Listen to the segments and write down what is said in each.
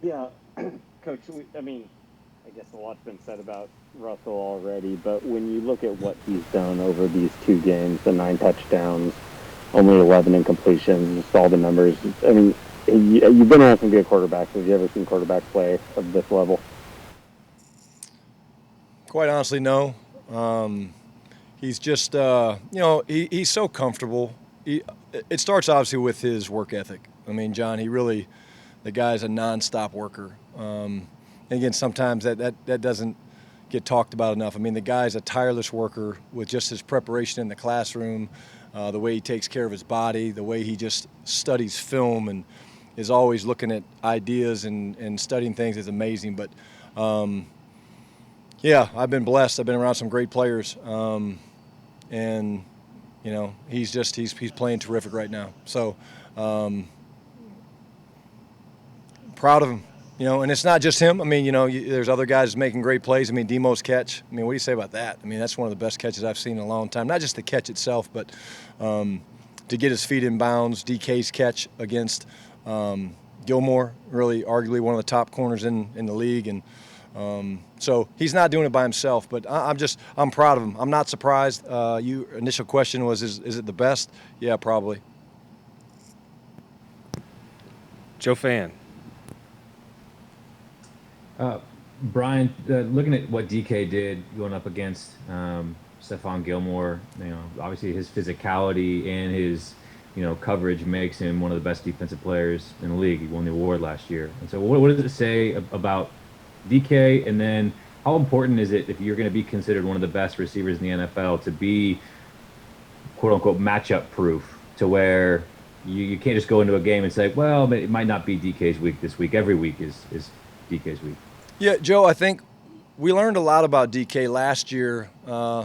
Yeah, Coach. I guess a lot's been said about Russell already, but when you look at what he's done over these two games, the 9 touchdowns, only 11 incompletions, just all the numbers. You've been around some good quarterbacks. Have you ever seen quarterbacks play of this level? Quite honestly, no. He's just, he's so comfortable. It starts obviously with his work ethic. I mean, John, the guy's a nonstop worker. And again, sometimes that doesn't get talked about enough. I mean, the guy's a tireless worker with just his preparation in the classroom, the way he takes care of his body, the way he just studies film and is always looking at ideas and studying things is amazing. But yeah, I've been blessed. I've been around some great players, and he's playing terrific right now. So um, proud of him. And it's not just him. I mean, there's other guys making great plays. I mean, Demo's catch. I mean, what do you say about that? I mean, that's one of the best catches I've seen in a long time. Not just the catch itself, but to get his feet in bounds. DK's catch against Gilmore, really arguably one of the top corners in the league, and so he's not doing it by himself. But I'm proud of him. I'm not surprised. Your initial question was, is it the best? Yeah, probably. Joe Fan. Uh, Brian, looking at what DK did going up against Stephon Gilmore, obviously his physicality and his, coverage makes him one of the best defensive players in the league. He won the award last year. And so, what does it say about DK? And then, how important is it if you're going to be considered one of the best receivers in the NFL to be quote unquote matchup proof to where you can't just go into a game and say, well, it might not be DK's week this week. Every week is DK's week. Yeah, Joe, I think we learned a lot about DK last year,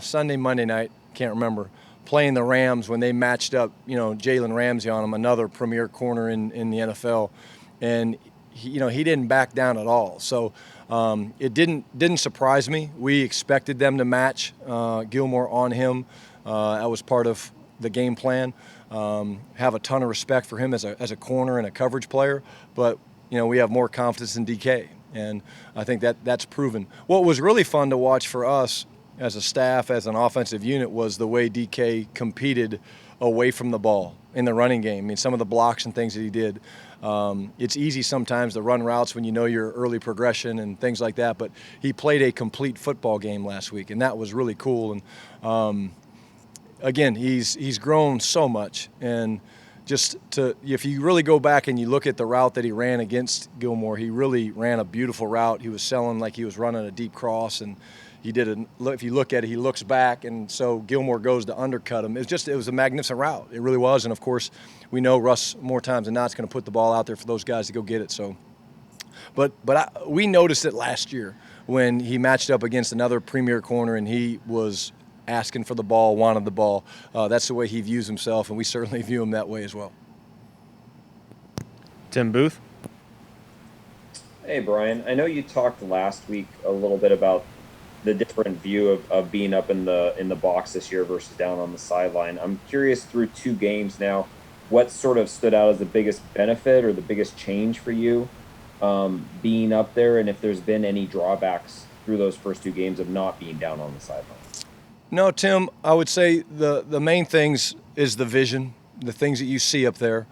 Sunday, Monday night, can't remember, playing the Rams when they matched up, Jalen Ramsey on him, another premier corner in the NFL. And, he didn't back down at all. So it didn't surprise me. We expected them to match Gilmore on him. That was part of the game plan. Have a ton of respect for him as a corner and a coverage player. But, we have more confidence in DK. And I think that's proven. What was really fun to watch for us as a staff, as an offensive unit, was the way DK competed away from the ball in the running game. I mean, some of the blocks and things that he did. It's easy sometimes to run routes when you know your early progression and things like that, but he played a complete football game last week, and that was really cool. And again, he's grown so much, and if you really go back and you look at the route that he ran against Gilmore, he really ran a beautiful route. He was selling like he was running a deep cross, and if you look at it, he looks back, and so Gilmore goes to undercut him. It was a magnificent route. It really was, and of course, we know Russ more times than not is going to put the ball out there for those guys to go get it. So, we noticed it last year when he matched up against another premier corner, and he was asking for the ball, wanted the ball. That's the way he views himself, and we certainly view him that way as well. Tim Booth. Hey, Brian. I know you talked last week a little bit about the different view of being up in the box this year versus down on the sideline. I'm curious, through two games now, what sort of stood out as the biggest benefit or the biggest change for you being up there, and if there's been any drawbacks through those first two games of not being down on the sideline. No, Tim, I would say the main things is the vision, the things that you see up there.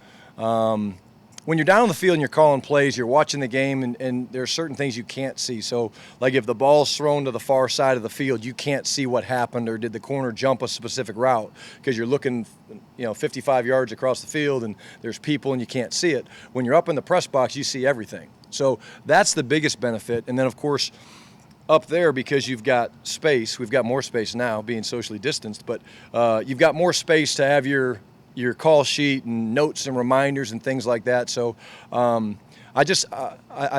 When you're down on the field and you're calling plays, you're watching the game, and there are certain things you can't see. So, like if the ball's thrown to the far side of the field, you can't see what happened, or did the corner jump a specific route, because you're looking 55 yards across the field and there's people and you can't see it. When you're up in the press box, you see everything. So that's the biggest benefit. And then, of course, up there, because you've got space, we've got more space now being socially distanced, but you've got more space to have your call sheet and notes and reminders and things like that. So I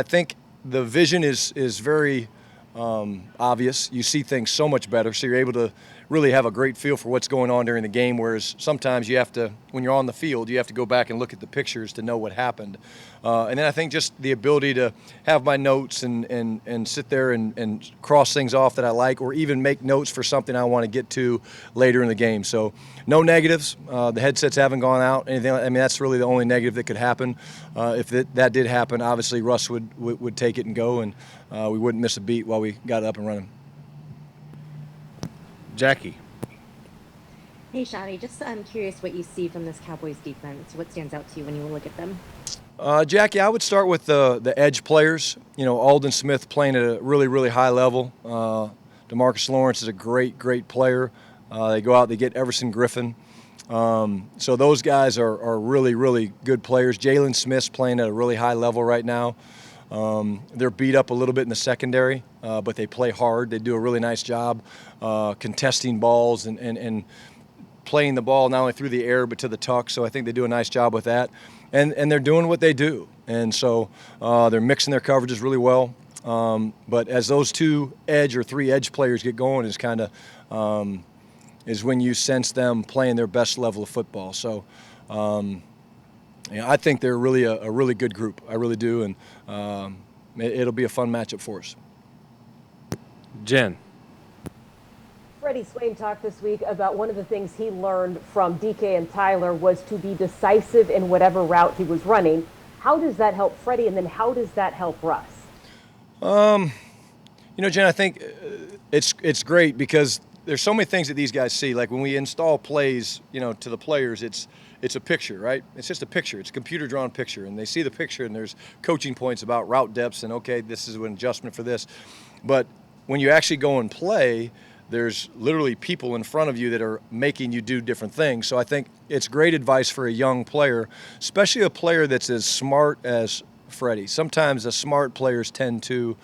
think the vision is very obvious. You see things so much better, so you're able to really have a great feel for what's going on during the game, whereas sometimes you have to, when you're on the field, you have to go back and look at the pictures to know what happened. And then I think just the ability to have my notes and sit there and cross things off that I like, or even make notes for something I want to get to later in the game. So no negatives. The headsets haven't gone out. Anything. I mean, that's really the only negative that could happen. If that did happen, obviously Russ would take it and go, and we wouldn't miss a beat while we got it up and running. Jackie. Hey, Shotty, just I'm curious what you see from this Cowboys defense. What stands out to you when you look at them? Jackie, I would start with the edge players. You know, Aldon Smith playing at a really, really high level. DeMarcus Lawrence is a great, great player. They go out, they get Everson Griffin. So those guys are really, really good players. Jalen Smith's playing at a really high level right now. They're beat up a little bit in the secondary, but they play hard. They do a really nice job contesting balls and playing the ball not only through the air but to the tuck. So I think they do a nice job with that. And they're doing what they do. And so they're mixing their coverages really well. But as those two edge or three edge players get going is kind of is when you sense them playing their best level of football. So I think they're really a really good group. I really do. And it'll be a fun matchup for us. Jen. Freddie Swain talked this week about one of the things he learned from DK and Tyler was to be decisive in whatever route he was running. How does that help Freddie, and then how does that help Russ? Jen, I think it's great because there's so many things that these guys see. Like when we install plays, to the players, it's a picture, right? It's just a picture. It's a computer-drawn picture, and they see the picture, and there's coaching points about route depths, and okay, this is an adjustment for this. But when you actually go and play, there's literally people in front of you that are making you do different things. So I think it's great advice for a young player, especially a player that's as smart as Freddie. Sometimes the smart players tend to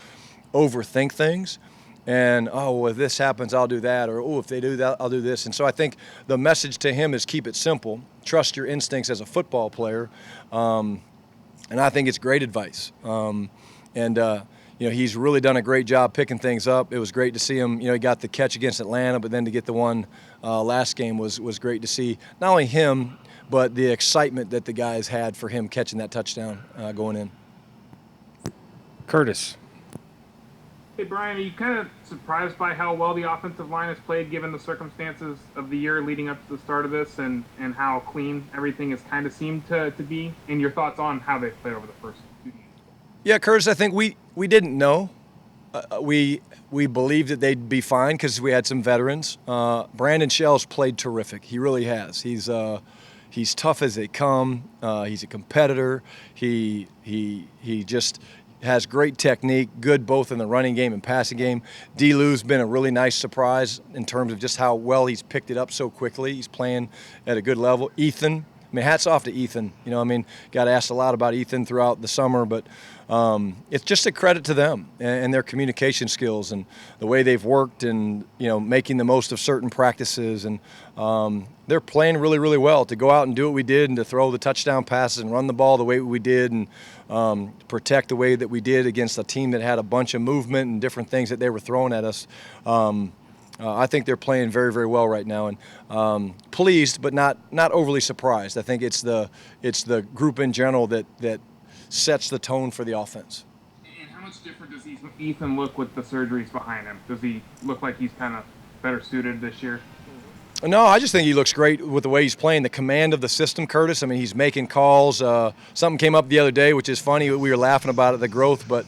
overthink things. And, if this happens, I'll do that. Or, if they do that, I'll do this. And so I think the message to him is keep it simple. Trust your instincts as a football player. And I think it's great advice. He's really done a great job picking things up. It was great to see him. He got the catch against Atlanta, but then to get the one last game was great to see. Not only him, but the excitement that the guys had for him catching that touchdown going in. Curtis. Hey, Brian, are you kind of surprised by how well the offensive line has played given the circumstances of the year leading up to the start of this and how clean everything has kind of seemed to be? And your thoughts on how they played over the first 2 games? Yeah, Curtis, I think we didn't know. We believed that they'd be fine because we had some veterans. Brandon Shell's played terrific. He really has. He's tough as they come. He's a competitor. He just has great technique, good both in the running game and passing game. D-Lou's been a really nice surprise in terms of just how well he's picked it up so quickly. He's playing at a good level. Ethan, hats off to Ethan. Got asked a lot about Ethan throughout the summer, but it's just a credit to them and their communication skills and the way they've worked and, making the most of certain practices. And they're playing really, really well to go out and do what we did and to throw the touchdown passes and run the ball the way we did and protect the way that we did against a team that had a bunch of movement and different things that they were throwing at us. I think they're playing very, very well right now, and pleased, but not overly surprised. I think it's the group in general that sets the tone for the offense. And how much different does Ethan look with the surgeries behind him? Does he look like he's kind of better suited this year? No, I just think he looks great with the way he's playing, the command of the system, Curtis. He's making calls. Something came up the other day, which is funny. We were laughing about it, the growth, but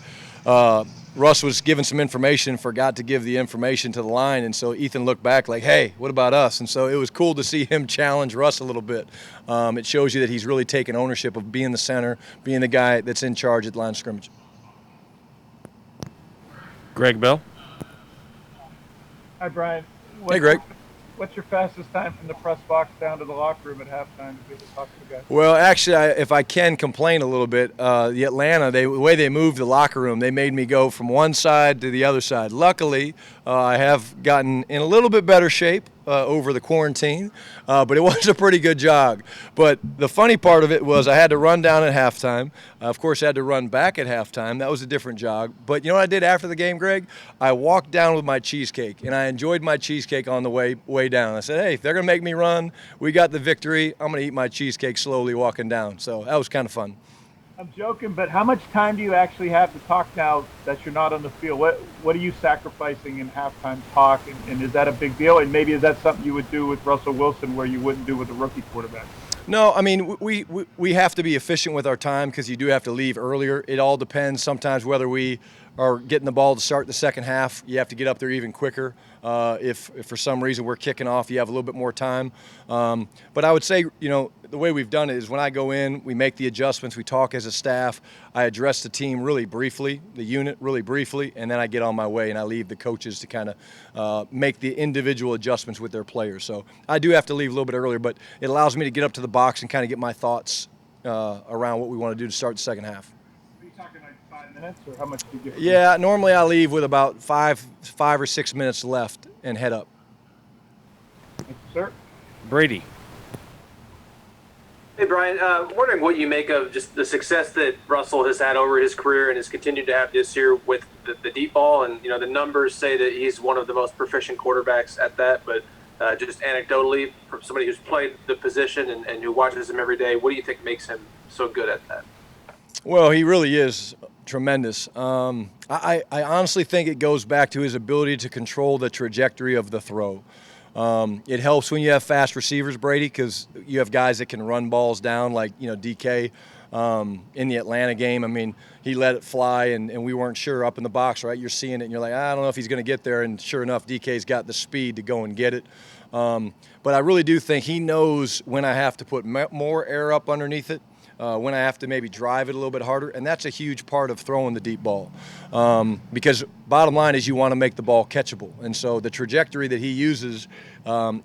Russ was given some information, forgot to give the information to the line, and so Ethan looked back like, hey, what about us? And so it was cool to see him challenge Russ a little bit. It shows you that he's really taken ownership of being the center, being the guy that's in charge at the line of scrimmage. Greg Bell. Hi, Brian. Hey, Greg. What's your fastest time from the press box down to the locker room at halftime to be able to talk to the guys? Well, actually, if I can complain a little bit, the Atlanta, the way they moved the locker room, they made me go from one side to the other side. Luckily, I have gotten in a little bit better shape over the quarantine, but it was a pretty good jog. But the funny part of it was I had to run down at halftime. Of course, I had to run back at halftime. That was a different jog. But you know what I did after the game, Greg? I walked down with my cheesecake, and I enjoyed my cheesecake on the way down. I said, hey, if they're going to make me run, we got the victory. I'm going to eat my cheesecake slowly walking down. So that was kind of fun. I'm joking, but how much time do you actually have to talk now that you're not on the field? What are you sacrificing in halftime talk, and is that a big deal? And maybe is that something you would do with Russell Wilson where you wouldn't do with a rookie quarterback? No, I mean, we have to be efficient with our time because you do have to leave earlier. It all depends sometimes whether we are getting the ball to start the second half. You have to get up there even quicker. If for some reason we're kicking off, you have a little bit more time. But I would say, the way we've done it is when I go in, we make the adjustments, we talk as a staff, I address the team really briefly, the unit really briefly, and then I get on my way and I leave the coaches to kind of make the individual adjustments with their players. So I do have to leave a little bit earlier, but it allows me to get up to the box and kind of get my thoughts around what we want to do to start the second half. Are you talking like 5 minutes, or how much do you get? Yeah, normally I leave with about five or 6 minutes left and head up. Thank you, sir. Brady. Hey, Brian, wondering what you make of just the success that Russell has had over his career and has continued to have this year with the deep ball. And, the numbers say that he's one of the most proficient quarterbacks at that. But just anecdotally, from somebody who's played the position and who watches him every day, what do you think makes him so good at that? Well, he really is tremendous. I honestly think it goes back to his ability to control the trajectory of the throw. It helps when you have fast receivers, Brady, because you have guys that can run balls down like, DK in the Atlanta game. I mean, he let it fly, and we weren't sure up in the box, right? You're seeing it, and you're like, I don't know if he's going to get there. And sure enough, DK's got the speed to go and get it. But I really do think he knows when I have to put more air up underneath it. When I have to maybe drive it a little bit harder, and that's a huge part of throwing the deep ball. Because bottom line is you want to make the ball catchable, and so the trajectory that he uses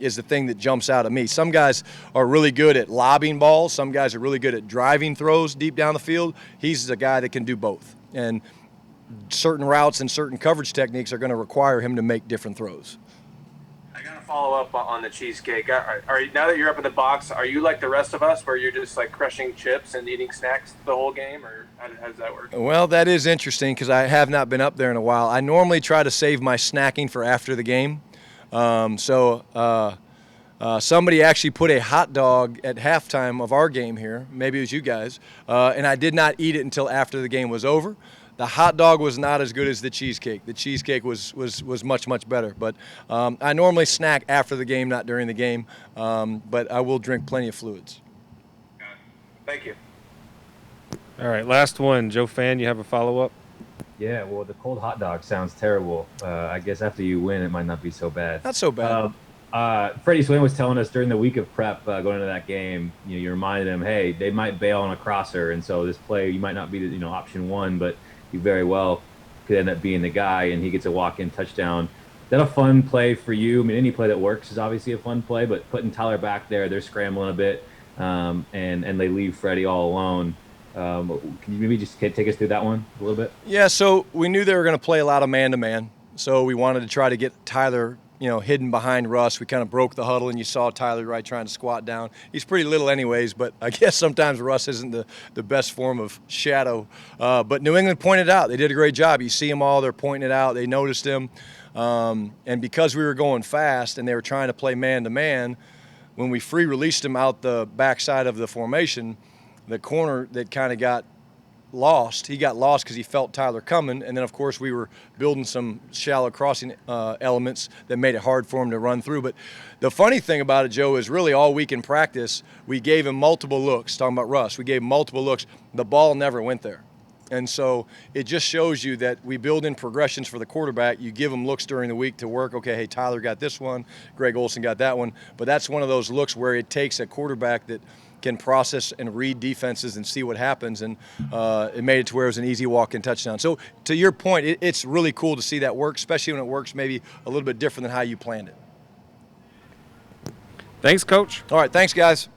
is the thing that jumps out at me. Some guys are really good at lobbing balls. Some guys are really good at driving throws deep down the field. He's the guy that can do both, and certain routes and certain coverage techniques are going to require him to make different throws. I got to follow up on the cheesecake. Now that you're up in the box, are you like the rest of us where you're just like crushing chips and eating snacks the whole game, or how does that work? Well, that is interesting because I have not been up there in a while. I normally try to save my snacking for after the game. Somebody actually put a hot dog at halftime of our game here, maybe it was you guys, and I did not eat it until after the game was over. The hot dog was not as good as the cheesecake. The cheesecake was much, much better. But I normally snack after the game, not during the game. But I will drink plenty of fluids. Thank you. All right, last one. Joe Fan, you have a follow-up? Yeah, well, the cold hot dog sounds terrible. I guess after you win, it might not be so bad. Not so bad. Freddie Swain was telling us during the week of prep going into that game, you reminded him, hey, they might bail on a crosser. And so this play, you might not be the, option one, but you very well could end up being the guy, and he gets a walk-in touchdown. Is that a fun play for you? I mean, any play that works is obviously a fun play, but putting Tyler back there, they're scrambling a bit, and they leave Freddie all alone. Can you maybe just take us through that one a little bit? Yeah, so we knew they were going to play a lot of man-to-man, so we wanted to try to get Tyler hidden behind Russ. We kind of broke the huddle, and you saw Tyler right trying to squat down. He's pretty little anyways, but I guess sometimes Russ isn't the best form of shadow. But New England pointed out. They did a great job. You see them all. They're pointing it out. They noticed him. And because we were going fast and they were trying to play man-to-man, when we free-released him out the backside of the formation, the corner that kind of got lost. He got lost because he felt Tyler coming, and then of course we were building some shallow crossing elements that made it hard for him to run through. But the funny thing about it, Joe, is really all week in practice we gave him multiple looks. Talking about Russ, we gave him multiple looks. The ball never went there, and so it just shows you that we build in progressions for the quarterback. You give him looks during the week to work. Okay, hey, Tyler got this one, Greg Olsen got that one, but that's one of those looks where it takes a quarterback that can process and read defenses and see what happens, and it made it to where it was an easy walk-in touchdown. So to your point, it's really cool to see that work, especially when it works maybe a little bit different than how you planned it. Thanks, Coach. All right, thanks, guys.